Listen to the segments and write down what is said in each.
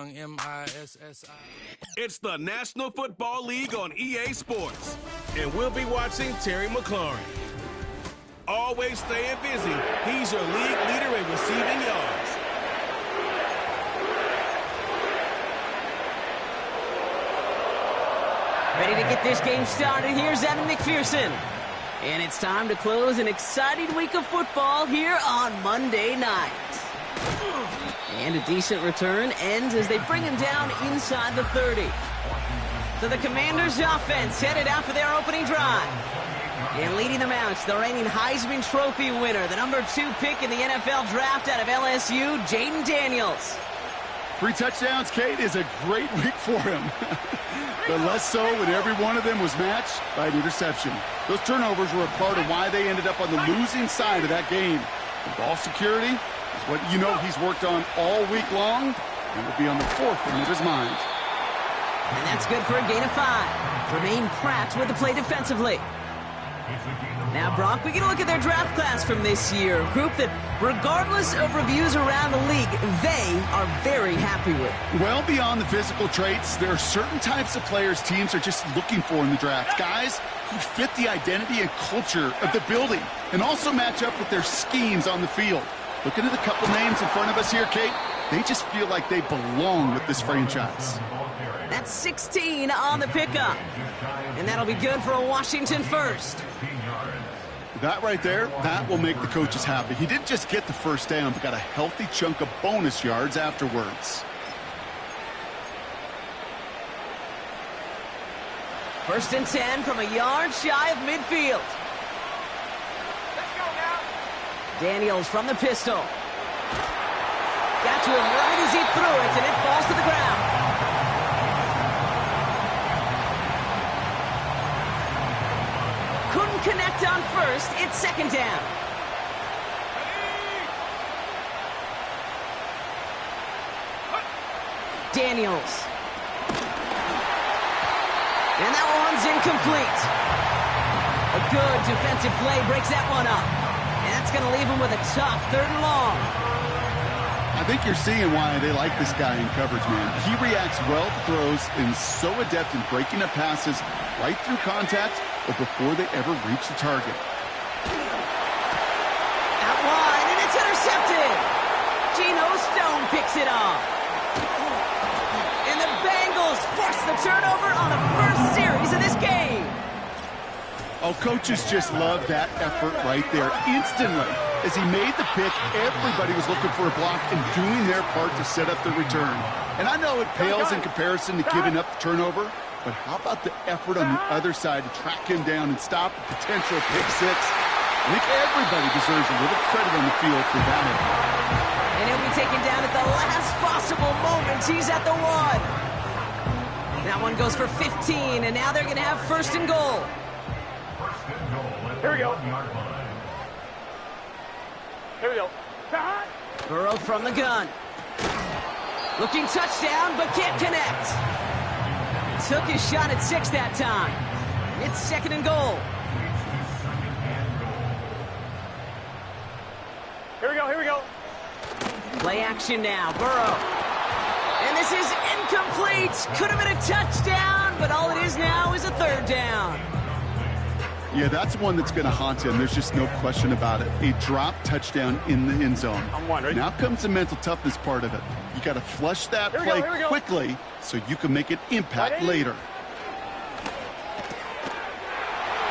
Young, M-I-S-S-I. It's the National Football League on EA Sports. And we'll be watching Terry McLaurin. Always staying busy, he's your league leader in receiving yards. Ready to get this game started. Here's Evan McPherson. And it's time to close an exciting week of football here on Monday night. And a decent return ends as they bring him down inside the 30. So the Commanders' offense headed out for their opening drive. And leading them out, the reigning Heisman Trophy winner, the number 2 pick in the NFL draft out of LSU, Jayden Daniels. 3 touchdowns, Kate, is a great week for him. But less so when every one of them was matched by an interception. Those turnovers were a part of why they ended up on the losing side of that game. The ball security is what you know he's worked on all week long and will be on the forefront of his mind. And that's good for a gain of 5. Remain Pratt with the play defensively. Now, Brock, we get a look at their draft class from this year. A group that, regardless of reviews around the league, they are very happy with. Well, beyond the physical traits, there are certain types of players teams are just looking for in the draft. Guys who fit the identity and culture of the building and also match up with their schemes on the field. Looking at a couple names in front of us here, Kate, they just feel like they belong with this franchise. That's 16 on the pickup. And that'll be good for a Washington first. That right there, that will make the coaches happy. He didn't just get the first down, but got a healthy chunk of bonus yards afterwards. First and 10 from a yard shy of midfield. Let's go now. Daniels from the pistol. Got to him right as he threw it, and it falls to the ground. Couldn't connect on first. It's second down. Daniels. And that one's incomplete. A good defensive play breaks that one up. And that's going to leave him with a tough 3rd and long. I think you're seeing why they like this guy in coverage, man. He reacts well to throws and is so adept in breaking up passes right through contact or before they ever reach the target. Out wide, and it's intercepted. Geno Stone picks it off. And the Bengals force the turnover on the first series of this game. Oh, coaches just love that effort right there. Instantly, as he made the pick, everybody was looking for a block and doing their part to set up the return. And I know it pales in comparison to giving up the turnover, but how about the effort on the other side to track him down and stop a potential pick 6? I think everybody deserves a little credit on the field for that effort. And he'll be taken down at the last possible moment. He's at the 1. That one goes for 15, and now they're going to have 1st and goal. Here we go. Here we go. Burrow from the gun. Looking touchdown, but can't connect. Took his shot at 6 that time. It's 2nd and goal. Here we go. Here we go. Play action now. Burrow. And this is incomplete. Could have been a touchdown, but all it is now is a 3rd down. Yeah, that's one that's going to haunt him. There's just no question about it. A drop touchdown in the end zone. I'm wondering. Now comes the mental toughness part of it. You got to flush that play quickly so you can make an impact later.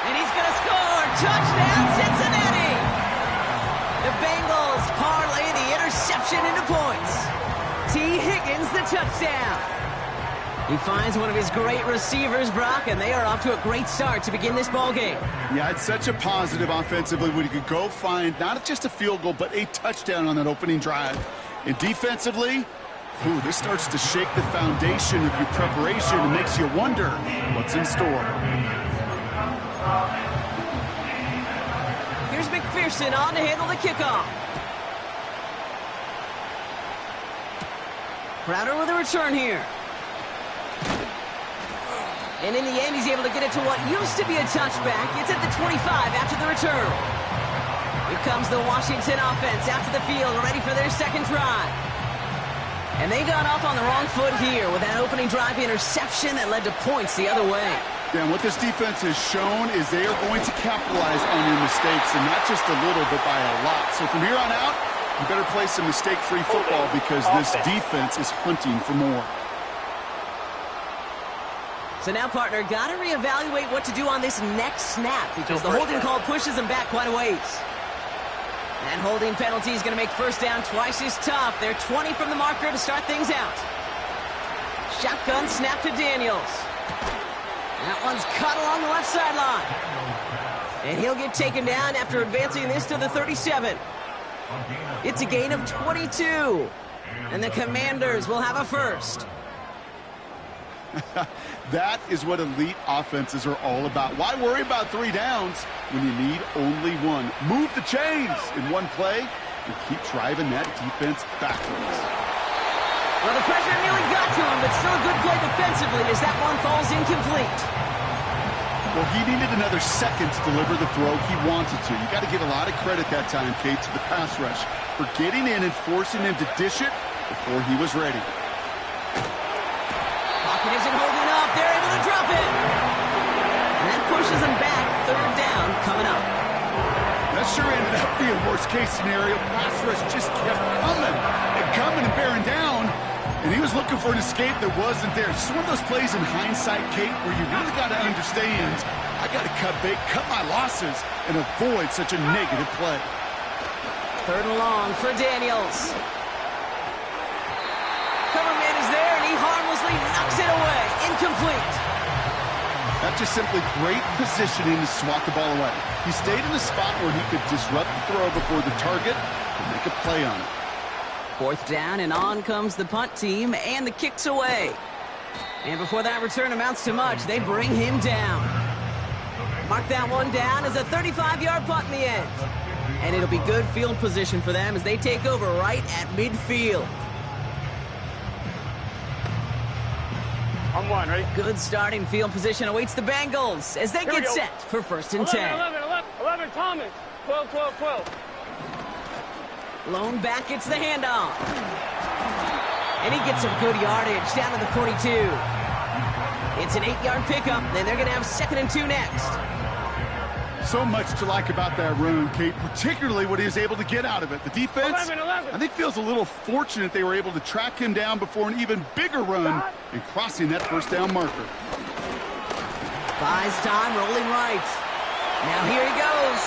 And he's going to score. Touchdown, Cincinnati. The Bengals parlay the interception into points. T. Higgins, the touchdown. He finds one of his great receivers, Brock, and they are off to a great start to begin this ball game. Yeah, it's such a positive offensively when you could go find not just a field goal, but a touchdown on that opening drive. And defensively, this starts to shake the foundation of your preparation and makes you wonder what's in store. Here's McPherson on to handle the kickoff. Crowder with a return here. And in the end, he's able to get it to what used to be a touchback. It's at the 25 after the return. Here comes the Washington offense out to the field, ready for their second drive. And they got off on the wrong foot here with that opening drive interception that led to points the other way. Yeah, and what this defense has shown is they are going to capitalize on your mistakes, and not just a little, but by a lot. So from here on out, you better play some mistake-free football because this defense is hunting for more. So now, partner, got to reevaluate what to do on this next snap because the holding call pushes them back quite a ways. That holding penalty is going to make first down twice as tough. They're 20 from the marker to start things out. Shotgun snap to Daniels. That one's cut along the left sideline. And he'll get taken down after advancing this to the 37. It's a gain of 22. And the Commanders will have a first. That is what elite offenses are all about. Why worry about 3 downs when you need only 1? Move the chains in one play and keep driving that defense backwards. Well, the pressure nearly got to him, but still a good play defensively as that one falls incomplete. Well, he needed another second to deliver the throw he wanted to. You got to give a lot of credit that time, Kate, to the pass rush for getting in and forcing him to dish it before he was ready. Pocket isn't holding up. They're able to drop it. And that pushes them back. Third down coming up. That sure ended up being worst-case scenario. Pass rush just kept coming and bearing down. And he was looking for an escape that wasn't there. Just one of those plays in hindsight, Kate, where you really got to understand, I got to cut bait, cut my losses, and avoid such a negative play. Third and long for Daniels. Coverman is there, and he harmlessly knocks it away. Incomplete. That's just simply great positioning to swat the ball away. He stayed in a spot where he could disrupt the throw before the target and make a play on it. Fourth down, and on comes the punt team, and the kick's away. And before that return amounts to much, they bring him down. Mark that one down as a 35-yard punt in the end. And it'll be good field position for them as they take over right at midfield. On one, ready? Good starting field position awaits the Bengals as they get set for first and 10. 11, Thomas. 12. Lone back gets the handoff. And he gets some good yardage down to the 42. It's an 8-yard pickup, and they're going to have 2nd and 2 next. So much to like about that run, Kate, particularly what he was able to get out of it. The defense, 11. I think, feels a little fortunate they were able to track him down before an even bigger run and crossing that first down marker. Buys time, rolling right. Now here he goes.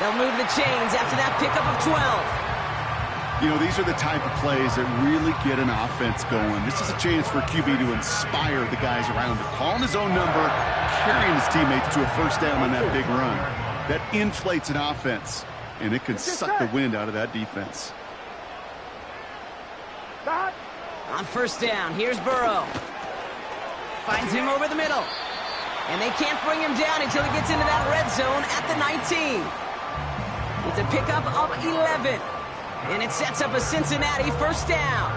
They'll move the chains after that pickup of 12. You know, these are the type of plays that really get an offense going. This is a chance for QB to inspire the guys around him. Calling his own number, carrying his teammates to a first down on that big run. That inflates an offense, and it can suck the wind out of that defense. On first down, here's Burrow. Finds him over the middle. And they can't bring him down until he gets into that red zone at the 19. It's a pickup of 11. And it sets up a Cincinnati first down.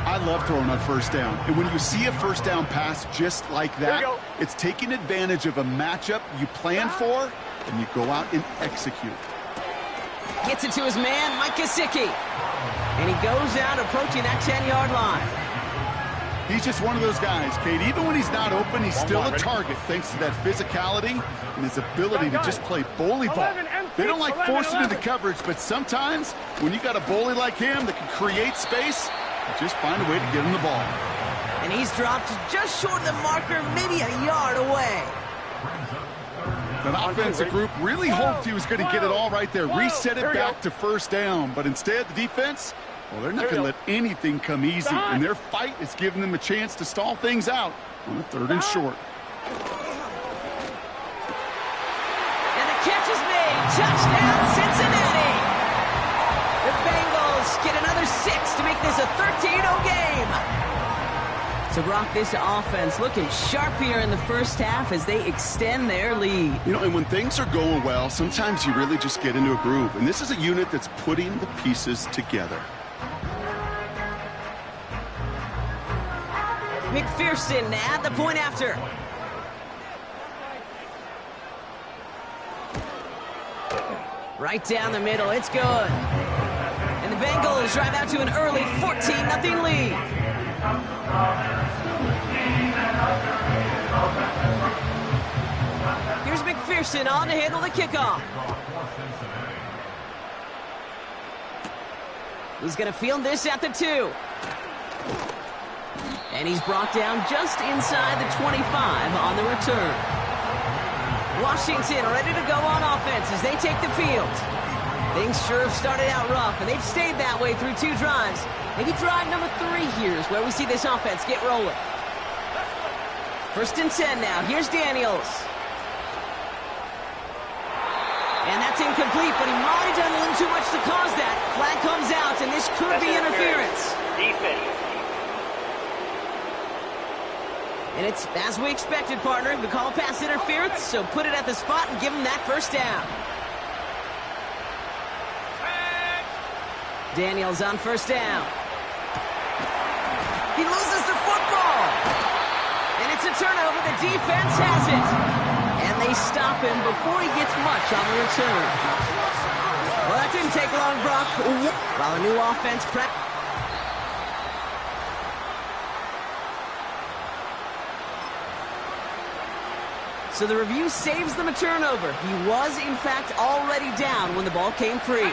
I love throwing on first down. And when you see a first down pass just like that, it's taking advantage of a matchup you plan for, and you go out and execute. Gets it to his man, Mike Gesicki. And he goes out approaching that 10-yard line. He's just one of those guys, Kate. Even when he's not open, he's still a target thanks to that physicality and his ability to just play bully ball. They don't like forcing into coverage, but sometimes when you got a bully like him that can create space, you just find a way to get him the ball. And he's dropped just short of the marker, maybe a yard away. That offensive group really hoped he was going to get it all right there, reset it back to first down. But instead, the defense, well, they're not going to let anything come easy. And their fight is giving them a chance to stall things out on the 3rd and short. And the catch is made. Touchdown, Cincinnati. The Bengals get another 6 to make this a 13-0 game. So, Brock, this offense looking sharp here in the first half as they extend their lead. You know, and when things are going well, sometimes you really just get into a groove. And this is a unit that's putting the pieces together. McPherson at the point after. Right down the middle. It's good. And the Bengals to drive out to an early 14-0 lead. Here's McPherson on to handle the kickoff. He's going to field this at the 2. And he's brought down just inside the 25 on the return. Washington ready to go on offense as they take the field. Things sure have started out rough, and they've stayed that way through 2 drives. Maybe drive number 3 here is where we see this offense get rolling. 1st and 10 now. Here's Daniels. And that's incomplete, but he might have done a little too much to cause that. Flag comes out, and this could be interference. Defense. And it's as we expected, partner. We call pass interference, so put it at the spot and give him that 1st down. Daniels on 1st down. He loses the football. And it's a turnover. The defense has it. And they stop him before he gets much on the return. Well, that didn't take long, Brock. While a new offense prep. So the review saves them a turnover. He was, in fact, already down when the ball came free.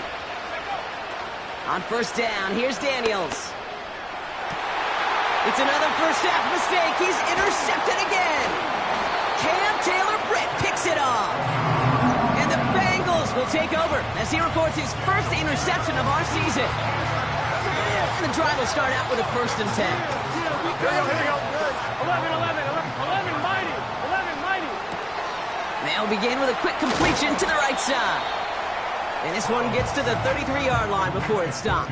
On 1st down, here's Daniels. It's another first-half mistake. He's intercepted again. Cam Taylor-Britt picks it off. And the Bengals will take over as he records his 1st interception of our season. And the drive will start out with a 1st and 10. Here we go. 11, mighty. 11, mighty. They'll begin with a quick completion to the right side. And this one gets to the 33-yard line before it's stopped.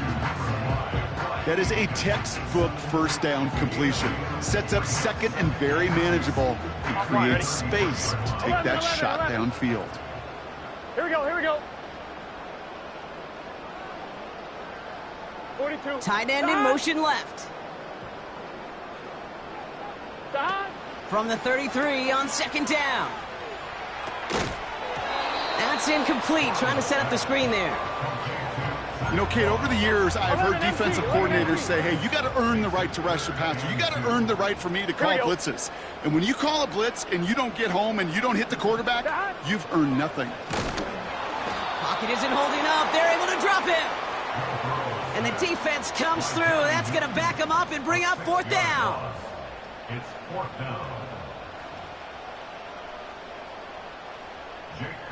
That is a textbook 1st down completion. Sets up 2nd and very manageable and creates space to take that shot downfield. Here we go. 42. Tight end in motion left. From the 33 on 2nd down. That's incomplete, trying to set up the screen there. You know, Kate, over the years, I've heard defensive coordinators say, hey, you got to earn the right to rush the passer. You got to earn the right for me to call blitzes. And when you call a blitz and you don't get home and you don't hit the quarterback, you've earned nothing. Pocket isn't holding up. They're able to drop him. And the defense comes through. That's going to back him up and bring up 4th down. It's 4th down.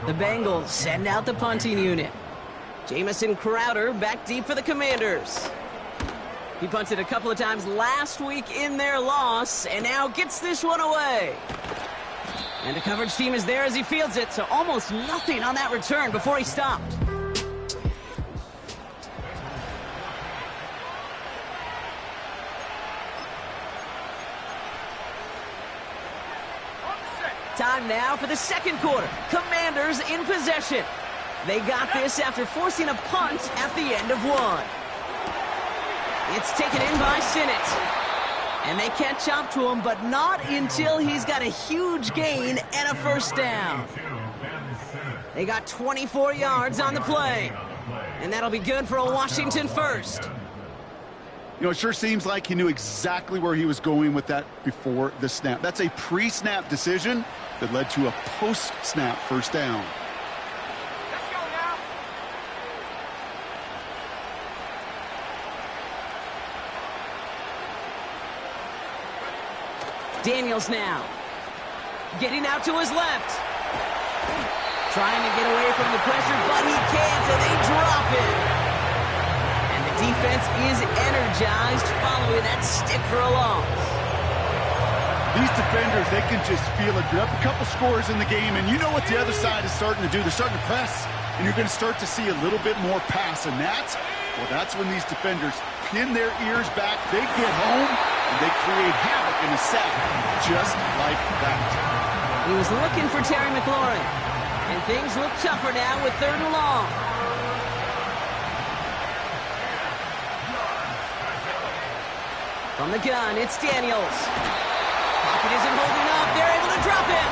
The Bengals send out the punting unit. Jamison Crowder back deep for the Commanders. He punted a couple of times last week in their loss, and now gets this one away. And the coverage team is there as he fields it, so almost nothing on that return before he stopped. Time now for the 2nd quarter. Commanders in possession. They got this after forcing a punt at the end of 1. It's taken in by Sinnott. And they catch up to him, but not until he's got a huge gain and a 1st down. They got 24 yards on the play. And that'll be good for a Washington 1st. You know, it sure seems like he knew exactly where he was going with that before the snap. That's a pre-snap decision that led to a post-snap 1st down. Let's go now. Daniels now. Getting out to his left. Trying to get away from the pressure, but he can't, and they drop it. And the defense is energized following that stick for a loss. These defenders, they can just feel it. You're up a couple scores in the game, and you know what the other side is starting to do. They're starting to press, and you're going to start to see a little bit more pass. And that's when these defenders pin their ears back. They get home, and they create havoc in the sack, just like that. He was looking for Terry McLaurin, and things look tougher now with 3rd and long. From the gun, it's Daniels. Pocket isn't holding up. They're able to drop him.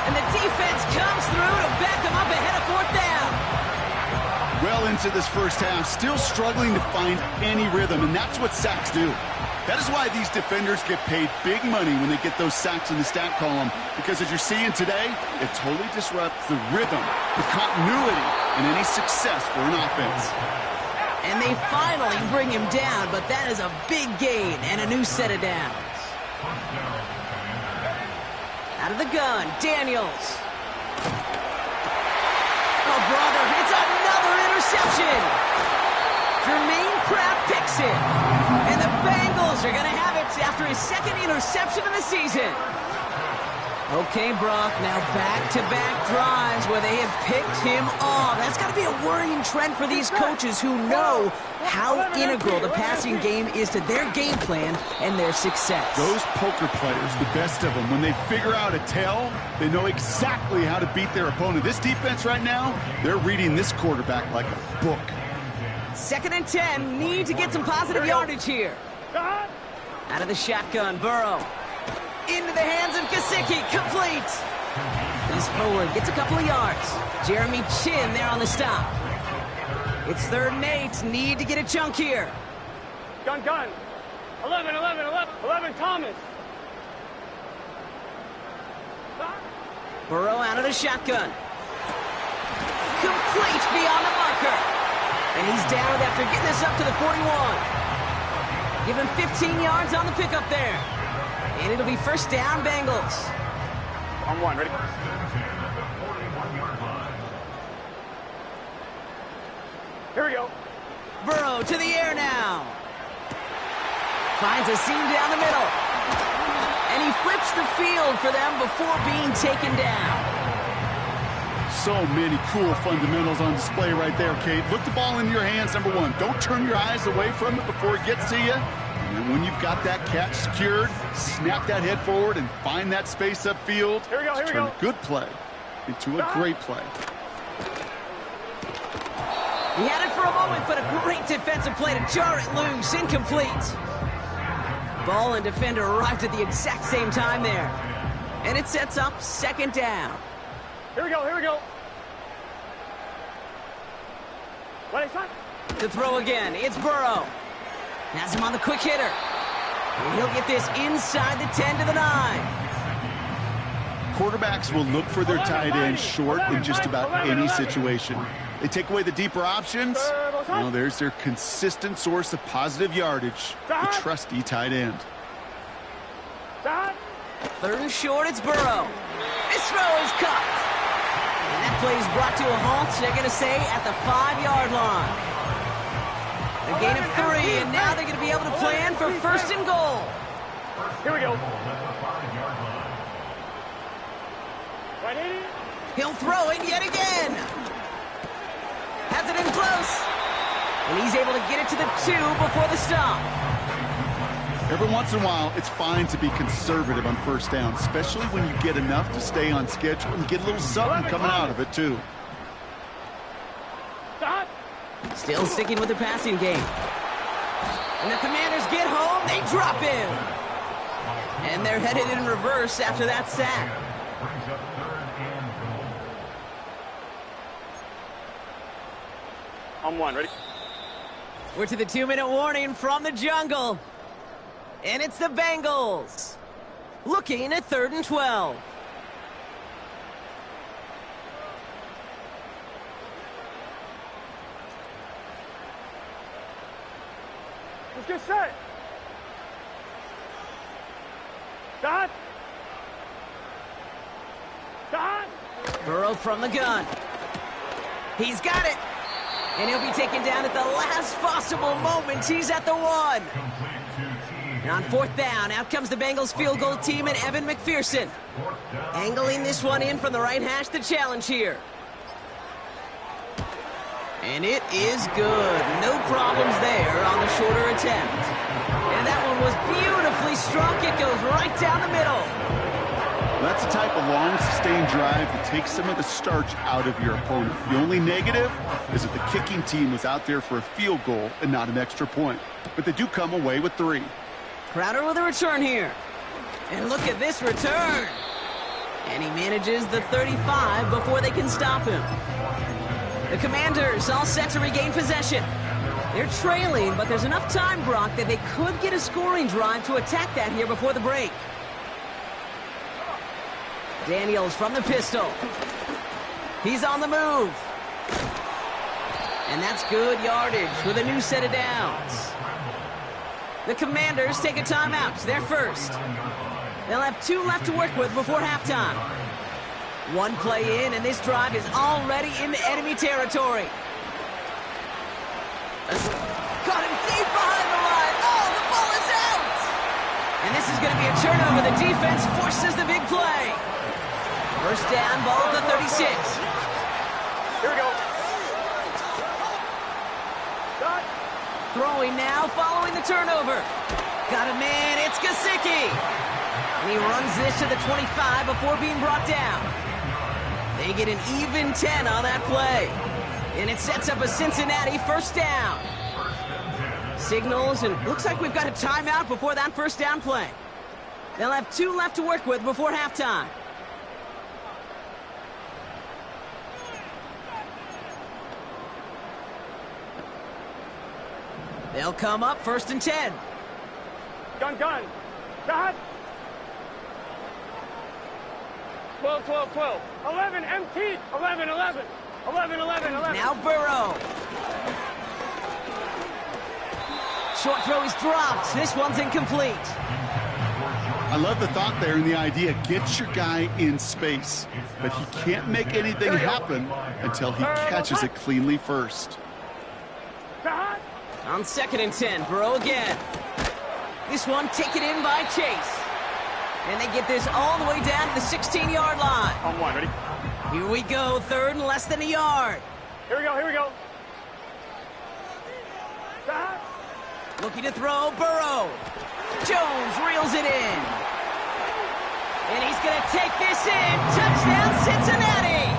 And the defense comes through to back him up ahead of 4th down. Well into this first half, still struggling to find any rhythm, and that's what sacks do. That is why these defenders get paid big money when they get those sacks in the stat column, because as you're seeing today, it totally disrupts the rhythm, the continuity, and any success for an offense. And they finally bring him down, but that is a big gain and a new set of downs. Out of the gun, Daniels. Oh, brother, it's another interception. Jermaine Pratt picks it. And the Bengals are going to have it after his second interception of the season. Okay, Brock, now back-to-back drives where they have picked him off. That's got to be a worrying trend for these coaches who know how integral the passing game is to their game plan and their success. Those poker players, the best of them, when they figure out a tell, they know exactly how to beat their opponent. This defense right now, they're reading this quarterback like a book. 2nd and 10, need to get some positive yardage here. Out of the shotgun, Burrow. Into the hands of Gesicki, complete. He's forward, gets a couple of yards. Jeremy Chin there on the stop. It's 3rd and 8, need to get a chunk here. Gun. 11, Thomas. Burrow out of the shotgun. Complete beyond the marker. And he's down after getting this up to the 41. Give him 15 yards on the pickup there. And it'll be 1st down, Bengals. On 1, ready? Here we go. Burrow to the air now. Finds a seam down the middle. And he flips the field for them before being taken down. So many cool fundamentals on display right there, Kate. Look the ball in your hands, number one. Don't turn your eyes away from it before it gets to you. And when you've got that catch secured, snap that head forward and find that space upfield. Here we go. Turn a good play into a great play. He had it for a moment, but a great defensive play to jar it loose. Incomplete. Ball and defender arrived at the exact same time there. And it sets up 2nd down. Here we go. Ready, son? To throw again, it's Burrow. Has him on the quick hitter. And he'll get this inside the 10 to the 9. Quarterbacks will look for their tight end short in just about any situation. They take away the deeper options. Well, there's their consistent source of positive yardage, the trusty tight end. 3rd and short, it's Burrow. This throw is cut. And that play is brought to a halt, they're going to say, at the 5-yard line. A gain of 3, and now they're going to be able to plan for 1st and goal. Here we go. He'll throw it yet again. Has it in close. And he's able to get it to the 2 before the stop. Every once in a while, it's fine to be conservative on 1st down, especially when you get enough to stay on schedule and get a little something coming out of it, too. Still sticking with the passing game. And the Commanders get home, they drop him. And they're headed in reverse after that sack. On 1, ready? We're to the 2-minute warning from the jungle. And it's the Bengals. Looking at 3rd and 12. Let's get set. Dot. Burrow from the gun. He's got it. And he'll be taken down at the last possible moment. He's at the 1. And on 4th down, out comes the Bengals field goal team and Evan McPherson. Angling this one in from the right hash, the challenge here. And it is good. No problems there on the shorter attempt. And that one was beautifully struck. It goes right down the middle. That's the type of long, sustained drive that takes some of the starch out of your opponent. The only negative is that the kicking team was out there for a field goal and not an extra point. But they do come away with 3. Crowder with a return here. And look at this return. And he manages the 35 before they can stop him. The Commanders all set to regain possession. They're trailing, but there's enough time, Brock, that they could get a scoring drive to attack that here before the break. Daniels from the pistol. He's on the move. And that's good yardage with a new set of downs. The Commanders take a timeout. They're first. They'll have 2 left to work with before halftime. 1 play in, and this drive is already into enemy territory. Got him deep behind the line. Oh, the ball is out! And this is going to be a turnover. The defense forces the big play. First down, ball at the 36. Here we go. Dot. Throwing now, following the turnover. Got a man, it's Gesicki. And he runs this to the 25 before being brought down. They get an even 10 on that play. And it sets up a Cincinnati first down. Signals, and looks like we've got a timeout before that first down play. They'll have 2 left to work with before halftime. They'll come up first and 10. Gun. Dot. 12. 11, empty. 11. 11. Now Burrow. Short throw is dropped. This one's incomplete. I love the thought there and the idea. Get your guy in space. But he can't make anything happen until he catches it cleanly first. Dot. On 2nd and 10, Burrow again. This one taken in by Chase. And they get this all the way down to the 16-yard line. On 1, ready? Here we go, 3rd and less than a yard. Here we go. Dot. Looking to throw, Burrow. Jones reels it in. And he's going to take this in. Touchdown, Cincinnati.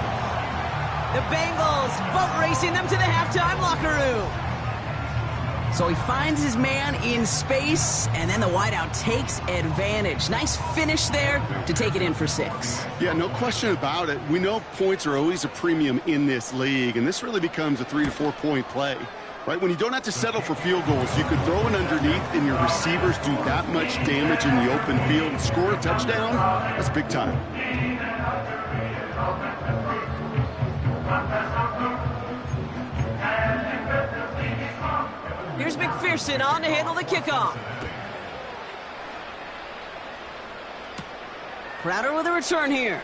The Bengals boat racing them to the halftime locker room. So he finds his man in space, and then the wideout takes advantage. Nice finish there to take it in for 6. Yeah, no question about it. We know points are always a premium in this league, and this really becomes a 3 to 4 point play. Right, when you don't have to settle for field goals, you could throw it underneath and your receivers do that much damage in the open field and score a touchdown. That's big time. Here's McPherson on to handle the kickoff. Crowder with a return here.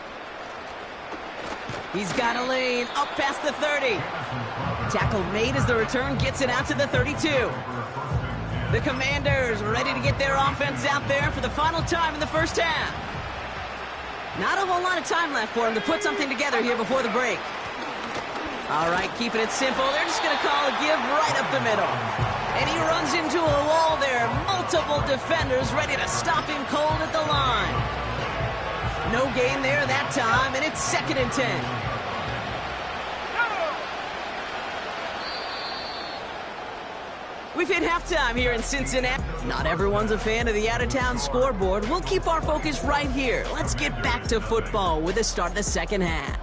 He's got a lane up past the 30. Tackle made as the return gets it out to the 32. The Commanders ready to get their offense out there for the final time in the first half. Not a whole lot of time left for him to put something together here before the break. All right, keeping it simple. They're just going to call a give right up the middle. And he runs into a wall there. Multiple defenders ready to stop him cold at the line. No gain there that time, and it's 2nd and 10. We've hit halftime here in Cincinnati. Not everyone's a fan of the out-of-town scoreboard. We'll keep our focus right here. Let's get back to football with the start of the second half.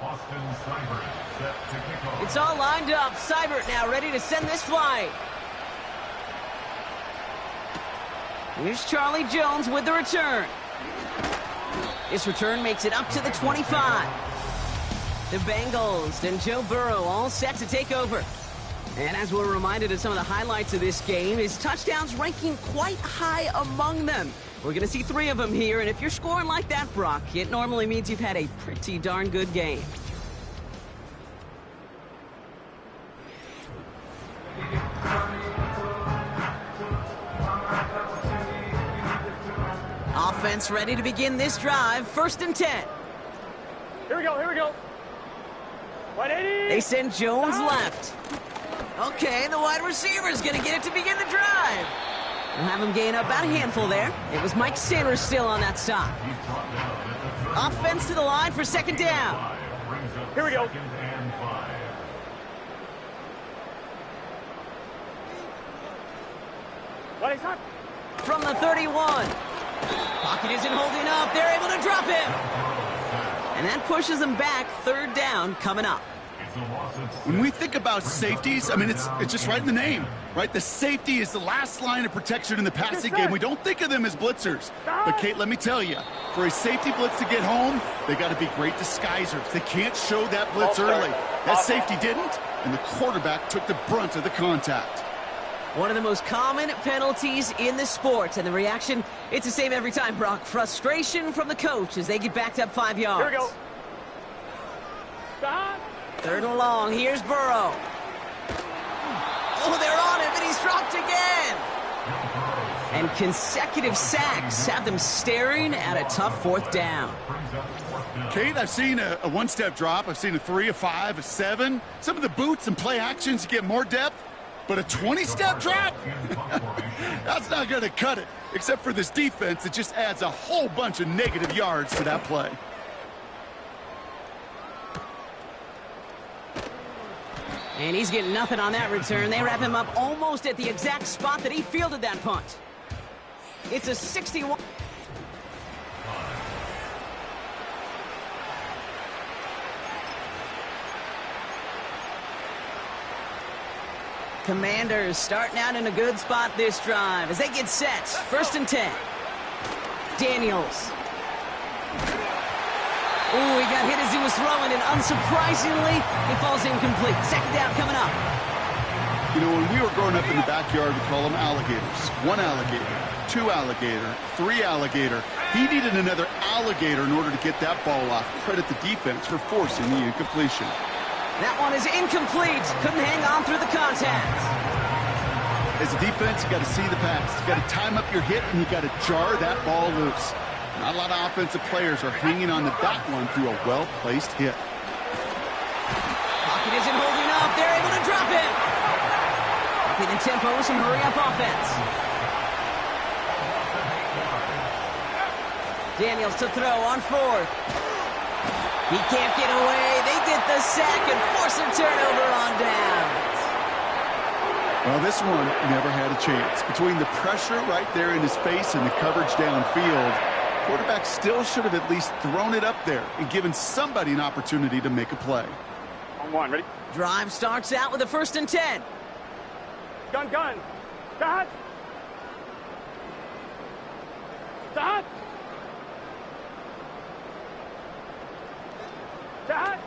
Austin Seibert set to kick off. It's all lined up. Seibert now ready to send this flight. Here's Charlie Jones with the return. This return makes it up to the 25. The Bengals and Joe Burrow all set to take over. And as we're reminded of some of the highlights of this game, his touchdowns ranking quite high among them. We're going to see 3 of them here, and if you're scoring like that, Brock, it normally means you've had a pretty darn good game. Offense ready to begin this drive. 1st and 10. Here we go. 180. They send Jones left. Okay, the wide receiver's going to get it to begin the drive. We'll have him gain up about a handful there. It was Mike Sanders still on that stop. Offense to the line for 2nd down. Here we go. What is that? From the 31. Pocket isn't holding up. They're able to drop him. And that pushes them back. Third down coming up. It's a loss of 6. When we think about safeties, I mean, it's just right in the name, right? The safety is the last line of protection in the passing game. We don't think of them as blitzers. But, Kate, let me tell you, for a safety blitz to get home, they got to be great disguisers. They can't show that blitz early. That safety didn't, and the quarterback took the brunt of the contact. One of the most common penalties in the sport, and the reaction, it's the same every time, Brock. Frustration from the coach as they get backed up 5 yards. Here we go. Stop. Third and long, here's Burrow. Oh, they're on him, and he's dropped again. And consecutive sacks have them staring at a tough fourth down. Kate, I've seen a one-step drop. I've seen a 3, a 5, a 7. Some of the boots and play actions, you get more depth. But a 20-step drop? That's not going to cut it. Except for this defense, it just adds a whole bunch of negative yards to that play. And he's getting nothing on that return. They wrap him up almost at the exact spot that he fielded that punt. It's a 61. Commanders starting out in a good spot this drive as they get set. First and 10. Daniels. Ooh, he got hit as he was throwing, and unsurprisingly, he falls incomplete. Second down coming up. You know, when we were growing up in the backyard, we call them alligators. 1 alligator, 2 alligator, 3 alligator. He needed another alligator in order to get that ball off. Credit the defense for forcing the incompletion. That one is incomplete. Couldn't hang on through the contact. As a defense, you got to see the pass. You got to time up your hit, and you got to jar that ball loose. Not a lot of offensive players are hanging on to that one through a well-placed hit. Pocket isn't holding up. They're able to drop it. Keeping the tempo with some hurry-up offense. Daniels to throw on fourth. He can't get away. They get the sack and force a turnover on downs. Well, this one never had a chance. Between the pressure right there in his face and the coverage downfield, quarterback still should have at least thrown it up there and given somebody an opportunity to make a play. On 1, ready? Drive starts out with a first and 10. Gun. Stop. Stop. Stop.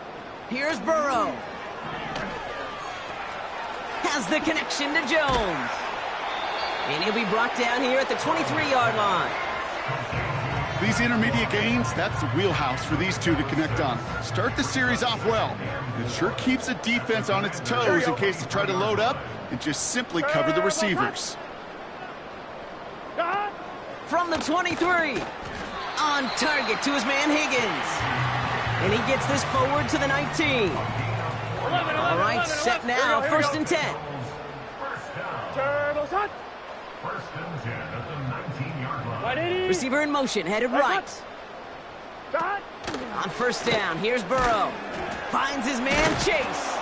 Here's Burrow. Has the connection to Jones. And he'll be brought down here at the 23-yard line. These intermediate gains, that's the wheelhouse for these two to connect on. Start the series off well. It sure keeps the defense on its toes in case they try to load up and just simply cover the receivers. Stop. From the 23. On target to his man Higgins. And he gets this forward to the 19. All right, set now, first and 10. Turbo shot. First and 10 at the 19-yard line. Receiver in motion, headed right. Shot. On first down, here's Burrow. Finds his man Chase.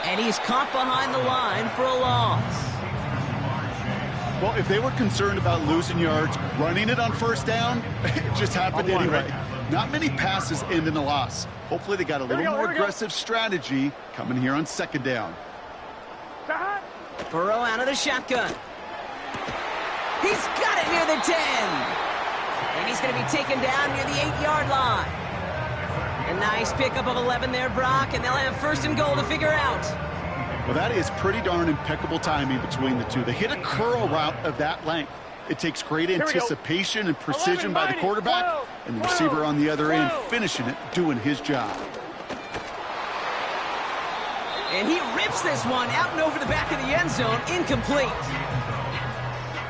And he's caught behind the line for a loss. Well, if they were concerned about losing yards, running it on first down, it just happened anyway. Not many passes end in a loss. Hopefully they got a little more aggressive strategy coming here on second down. Shot. Burrow out of the shotgun. He's got it near the 10. And he's going to be taken down near the 8-yard line. A nice pickup of 11 there, Brock, and they'll have first and goal to figure out. Well, that is pretty darn impeccable timing between the two. They hit a curl route of that length. It takes great anticipation and precision by the quarterback, and the receiver on the other end finishing it, doing his job. And he rips this one out and over the back of the end zone, incomplete.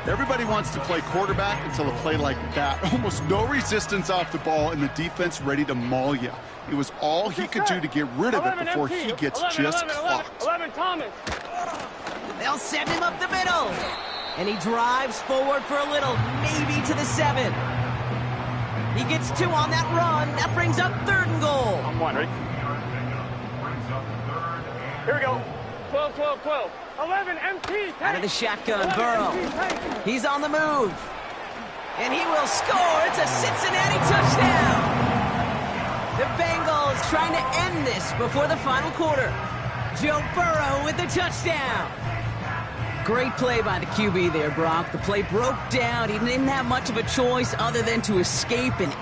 Everybody wants to play quarterback until a play like that. Almost no resistance off the ball, and the defense ready to maul you. It was all he could do to get rid of it before he gets just clocked. 11 Thomas. They'll send him up the middle. And he drives forward for a little, maybe to the 7. He gets 2 on that run. That brings up third and goal. On 1, ready? Here we go. 12. 11 MT. Out of the shotgun, Burrow. He's on the move. And he will score. It's a Cincinnati touchdown. The Bengals trying to end this before the final quarter. Joe Burrow with the touchdown. Great play by the QB there, Brock. The play broke down. He didn't have much of a choice other than to escape and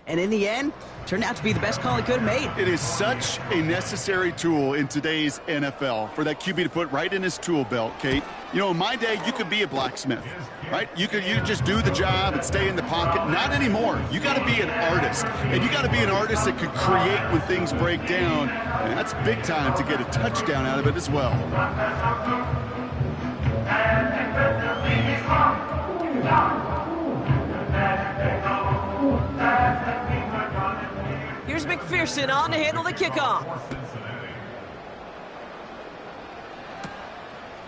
and in the end, turned out to be the best call he could have made. It is such a necessary tool in today's NFL for that QB to put right in his tool belt, Kate. You know, in my day, you could be a blacksmith, right? You just do the job and stay in the pocket. Not anymore. You got to be an artist, and you got to be an artist that could create when things break down. And that's big time to get a touchdown out of it as well. Here's McPherson on to handle the kickoff.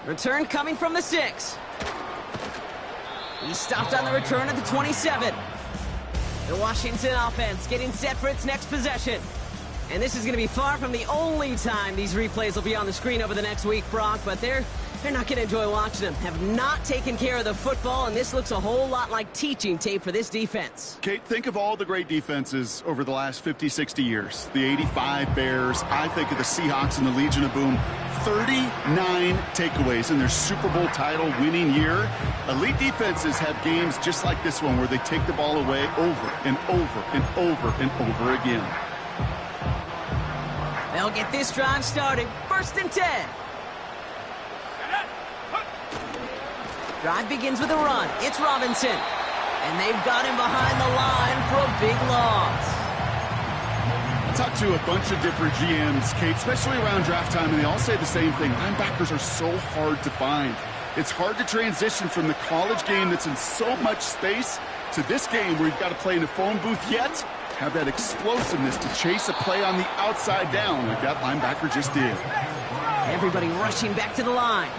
Return coming from the 6. He stopped on the return at the 27. The Washington offense getting set for its next possession. And this is going to be far from the only time these replays will be on the screen over the next week, Brock, but they're not going to enjoy watching them. Have not taken care of the football, and this looks a whole lot like teaching tape for this defense. Kate, think of all the great defenses over the last 50, 60 years. The 85 Bears, I think of the Seahawks and the Legion of Boom. 39 takeaways in their Super Bowl title winning year. Elite defenses have games just like this one where they take the ball away over and over and over and over again. They'll get this drive started. 1st and 10. Drive begins with a run. It's Robinson. And they've got him behind the line for a big loss. I talked to a bunch of different GMs, Kate, especially around draft time, and they all say the same thing. Linebackers are so hard to find. It's hard to transition from the college game that's in so much space to this game where you've got to play in a phone booth yet have that explosiveness to chase a play on the outside down like that linebacker just did. Everybody rushing back to the line.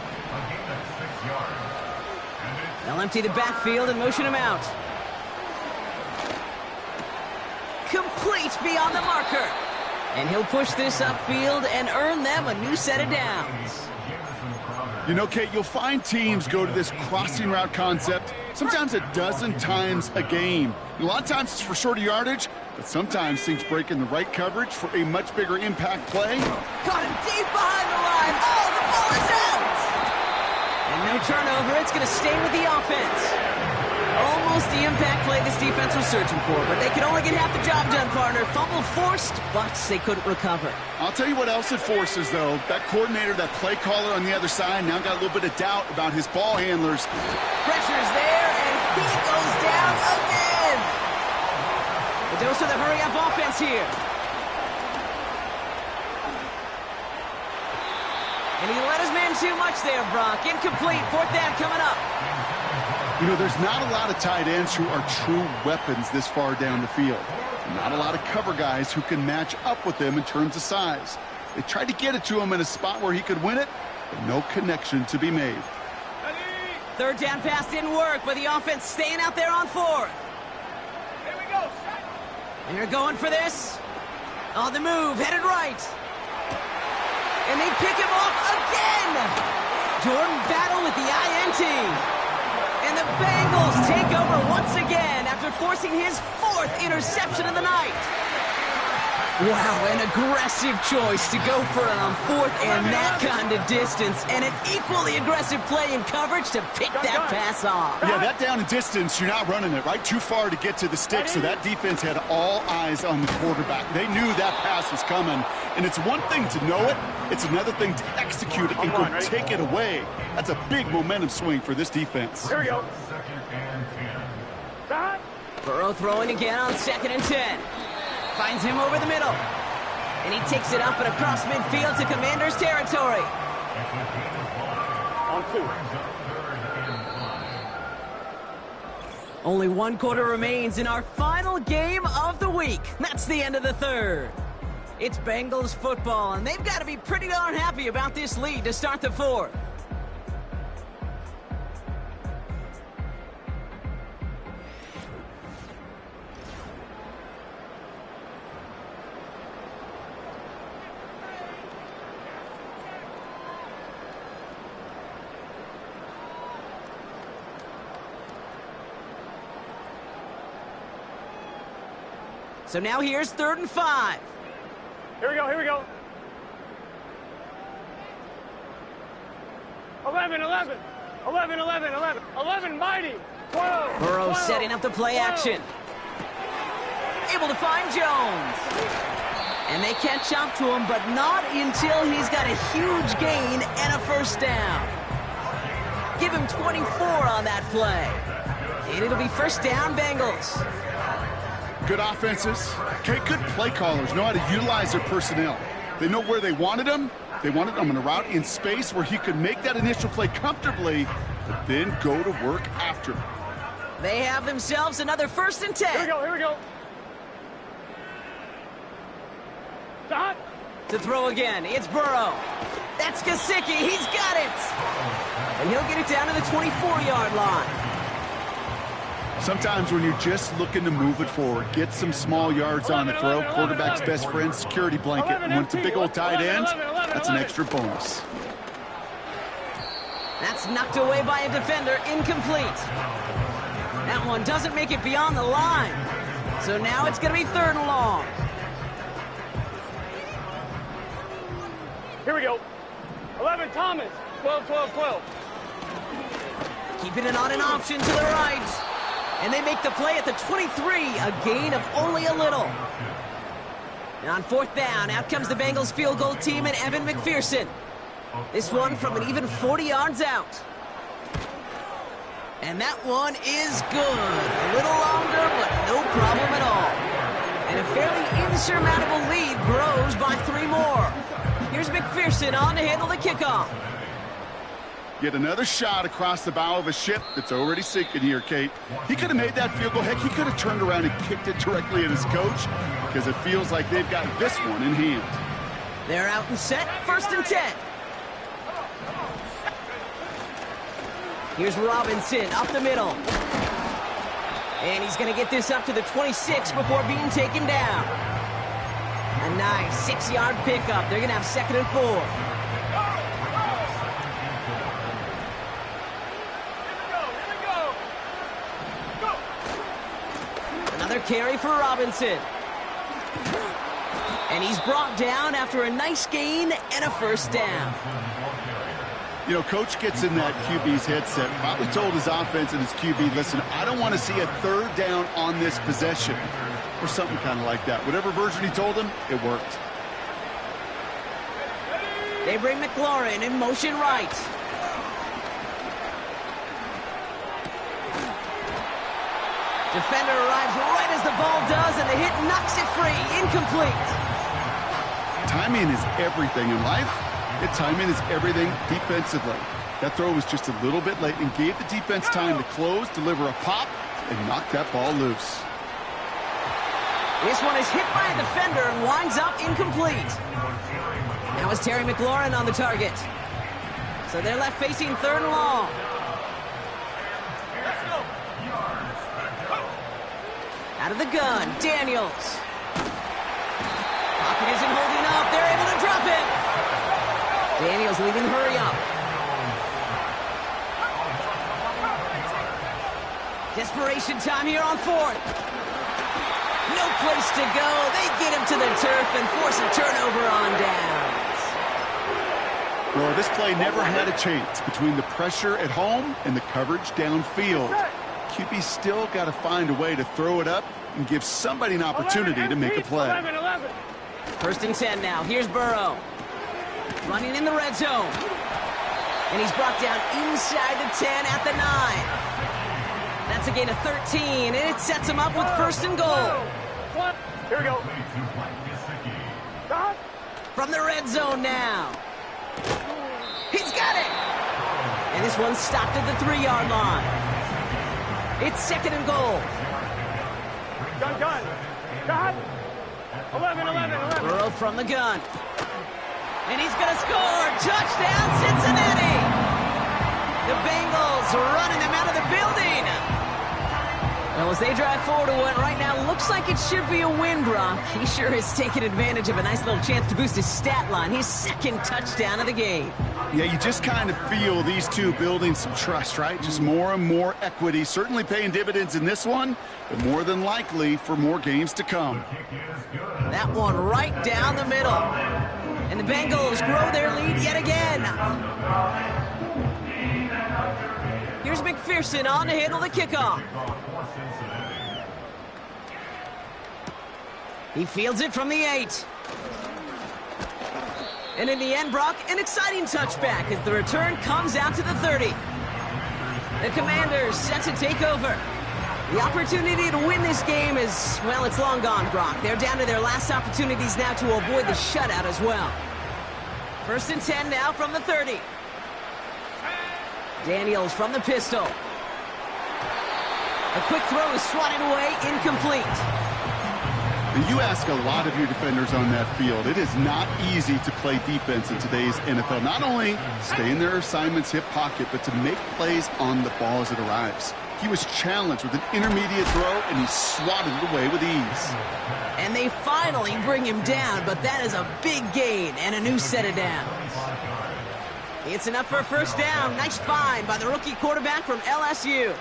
They'll empty the backfield and motion him out. Complete beyond the marker. And he'll push this upfield and earn them a new set of downs. You know, Kate, you'll find teams go to this crossing route concept sometimes a dozen times a game. And a lot of times it's for shorter yardage, but sometimes things break in the right coverage for a much bigger impact play. Caught him deep behind the line. Oh, the ball is out! And no turnover. It's going to stay with the offense. Almost the impact play this defense was searching for, but they could only get half the job done, partner. Fumble forced, but they couldn't recover. I'll tell you what else it forces, though. That coordinator, that play caller on the other side, now got a little bit of doubt about his ball handlers. Pressure's there, and he goes down again. The dose of the hurry-up offense here. And he let his man too much there, Brock. Incomplete. 4th down coming up. You know, there's not a lot of tight ends who are true weapons this far down the field. Not a lot of cover guys who can match up with them in terms of size. They tried to get it to him in a spot where he could win it, but no connection to be made. 3rd down pass didn't work, but the offense staying out there on 4th. Here we go. They're going for this. On the move, headed right. And they pick him off again. Jordan Battle with the INT. And the Bengals take over once again after forcing his 4th interception of the night. Wow, an aggressive choice to go for it on 4th and that kind of distance, and an equally aggressive play in coverage to pick that pass off. Yeah, that down and distance, you're not running it, right? Too far to get to the stick, so that defense had all eyes on the quarterback. They knew that pass was coming, and it's one thing to know it, it's another thing to execute it and go take it away. That's a big momentum swing for this defense. Here we go. Burrow throwing again on 2nd and 10. Finds him over the middle. And he takes it up and across midfield to Commanders territory. On 2. Only 1 quarter remains in our final game of the week. That's the end of the 3rd. It's Bengals football, and they've got to be pretty darn happy about this lead to start the 4th. So now here's 3rd and 5. Here we go, here we go. 11, 11. 11, 11, 11. 11, mighty. 12. Burrow 12, setting up the play 12. action. Able to find Jones. And they catch up to him, but not until he's got a huge gain and a 1st down. Give him 24 on that play. And it'll be 1st down, Bengals. Good offenses. Okay, good play callers know how to utilize their personnel. They know where they wanted him. They wanted him in a route in space where he could make that initial play comfortably, but then go to work after. They have themselves another 1st and 10. Here we go, here we go. Stop. To throw again, it's Burrow. That's Gesicki, he's got it. And he'll get it down to the 24-yard line. Sometimes when you're just looking to move it forward, get some small yards on the throw, quarterback's best friend, security blanket. And when it's a big old tight end, that's an extra bonus. That's knocked away by a defender, incomplete. That one doesn't make it beyond the line. So now it's going to be 3rd and long. Here we go. 11, Thomas. 12, 12, 12. Keeping it on an option to the right. And they make the play at the 23, a gain of only a little. And on 4th down, out comes the Bengals field goal team and Evan McPherson. This one from an even 40 yards out. And that one is good. A little longer, but no problem at all. And a fairly insurmountable lead grows by 3 more. Here's McPherson on to handle the kickoff. Yet another shot across the bow of a ship that's already sinking here, Kate. He could have made that field goal. Heck, he could have turned around and kicked it directly at his coach because it feels like they've got this one in hand. They're out and set, 1st and 10. Here's Robinson up the middle. And he's going to get this up to the 26 before being taken down. A nice 6-yard pickup. They're going to have 2nd and 4. Another carry for Robinson. And he's brought down after a nice gain and a 1st down. You know, Coach gets in that QB's headset, probably told his offense and his QB, listen, I don't want to see a 3rd down on this possession. Or something kind of like that. Whatever version he told him, it worked. They bring McLaurin in motion right. Defender arrives right as the ball does, and the hit knocks it free. Incomplete. Timing is everything in life. And timing is everything defensively. That throw was just a little bit late and gave the defense time to close, deliver a pop, and knock that ball loose. This one is hit by a defender and winds up incomplete. Now it's Terry McLaurin on the target. So they're left facing 3rd and long. Out of the gun, Daniels. Pocket isn't holding up. They're able to drop it. Daniels leaving hurry up. Desperation time here on 4th. no place to go. They get him to the turf and force a turnover on downs. Well, this play never had a chance between the pressure at home and the coverage downfield. QB still got to find a way to throw it up and give somebody an opportunity to make a play. 11. First and 10 now. Here's Burrow. Running in the red zone. And he's brought down inside the 10 at the 9. That's a gain of 13, and it sets him up with first and goal. Here we go. From the red zone now. He's got it! And this one's stopped at the 3-yard line. It's second and goal. Gun. 11. Burrow from the gun. And he's going to score. Touchdown, Cincinnati! The Bengals running them out of the building. Well, as they drive forward to what right now looks like it should be a win, Brock. He sure has taken advantage of a nice little chance to boost his stat line. His second touchdown of the game. Yeah, you just kind of feel these two building some trust, right? Just more and more equity. Certainly paying dividends in this one, but more than likely for more games to come. That one right down the middle. And the Bengals grow their lead yet again. Here's McPherson on to handle the kickoff. He fields it from the 8. And in the end, Brock, an exciting touchback as the return comes out to the 30. The Commanders set to take over. The opportunity to win this game is, well, it's long gone, Brock. They're down to their last opportunities now to avoid the shutout as well. First and 10 now from the 30. Daniels from the pistol. A quick throw is swatted away, incomplete. You ask a lot of your defenders on that field. It is not easy to play defense in today's NFL. Not only stay in their assignment's hip pocket, but to make plays on the ball as it arrives. He was challenged with an intermediate throw, and he swatted it away with ease. And they finally bring him down, but that is a big gain and a new set of downs. It's enough for a first down. Nice find by the rookie quarterback from LSU.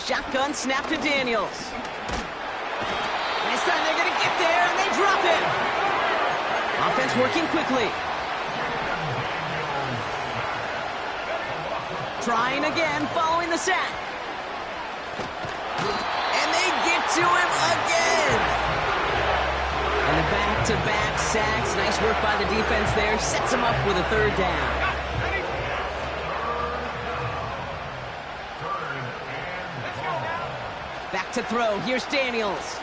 Shotgun snap to Daniels. And this time they're going to get there, and they drop it. Offense working quickly. Trying again, following the sack. And they get to him again. And the back-to-back sacks. Nice work by the defense there. Sets him up with a third down. Back to throw. Here's Daniels.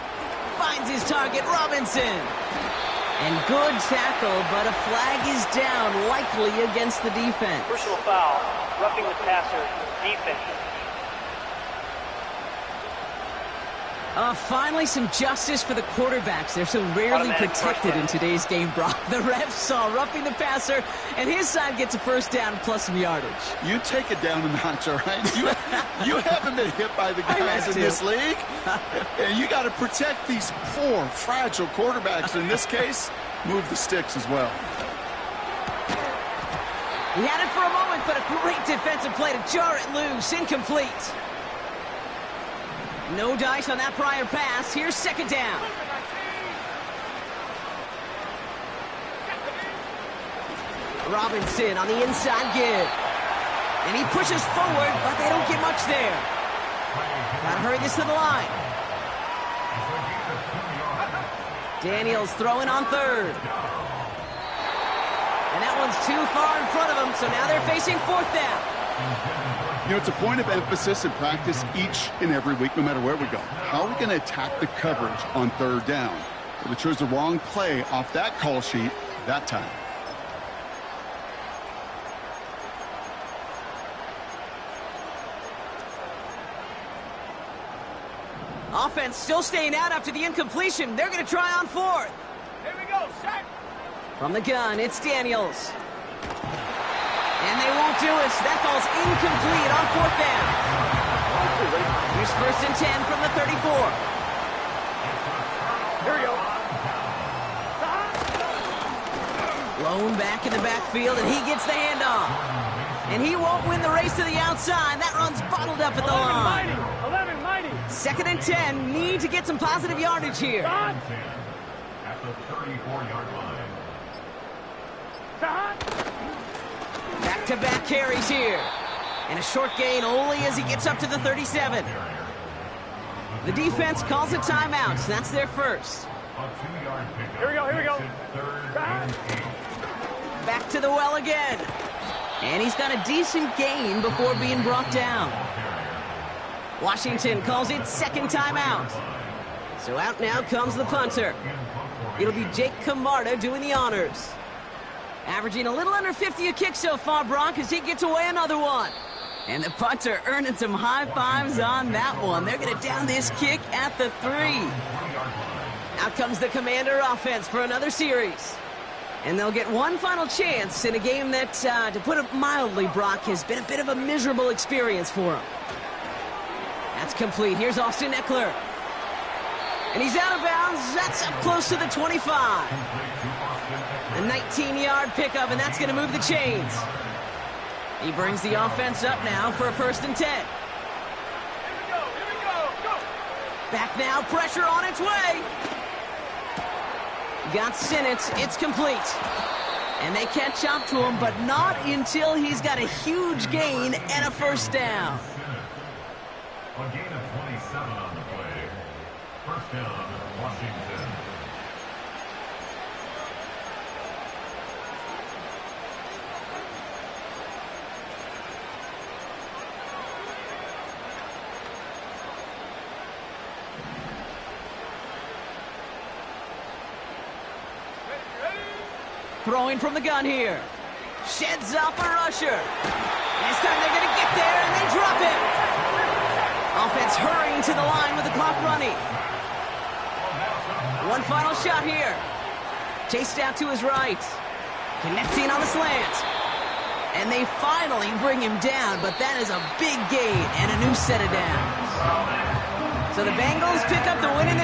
Finds his target, Robinson. And good tackle, but a flag is down, likely against the defense. Personal foul. Roughing the passer. Defense. Finally some justice for the quarterbacks. They're so rarely protected in today's game, Brock. The refs saw roughing the passer, and his side gets a first down plus some yardage. You take it down a notch, all right? You haven't been hit by the guys in this league. And you got to protect these poor, fragile quarterbacks. In this case, move the sticks as well. He had it for a moment, but a great defensive play to jar it loose. Incomplete. No dice on that prior pass. Here's second down. Robinson on the inside give. And he pushes forward, but they don't get much there. Gotta hurry this to the line. Daniels throwing on third. And that one's too far in front of him, so now they're facing fourth down. You know, it's a point of emphasis in practice each and every week, no matter where we go. How are we going to attack the coverage on third down? Well, they chose the wrong play off that call sheet that time. Offense still staying out after the incompletion. They're going to try on fourth. Here we go. Set. From the gun, it's Daniels. And they won't do it. That ball's incomplete on fourth down. Here's first and 10 from the 34. Here we go. Lone back in the backfield, and he gets the handoff. And he won't win the race to the outside. That run's bottled up at the line. 11 mighty. 2nd and 10. Need to get some positive yardage here. At the 34-yard line. Back-to-back carries here. And a short gain only as he gets up to the 37. The defense calls a timeout. That's their first. A 2-yard pickup. Here we go, here we go. Makes it 3rd and 8. Back to the well again. And he's got a decent gain before being brought down. Washington calls it 2nd timeout. So out now comes the punter. It'll be Jake Camarda doing the honors. Averaging a little under 50 a kick so far, Brock, as he gets away another one. And the punter earning some high fives on that one. They're going to down this kick at the 3. Out comes the Commander offense for another series. And they'll get one final chance in a game that, to put it mildly, Brock, has been a bit of a miserable experience for them. That's complete. Here's Austin Eckler. And he's out of bounds. That's up close to the 25. A 19-yard pickup, and that's going to move the chains. He brings the offense up now for a 1st and 10. Here we go, go! Back now, pressure on its way. Got Sinnott, it's complete. And they catch up to him, but not until he's got a huge gain and a 1st down. A gain of 27 on the play. 1st down, Washington. Throwing from the gun here. Sheds off a rusher. And this time they're going to get there, and they drop it. Offense hurrying to the line with the clock running. One final shot here. Chased out to his right. Connecting on the slant. And they finally bring him down, but that is a big gain and a new set of downs. So the Bengals pick up the win in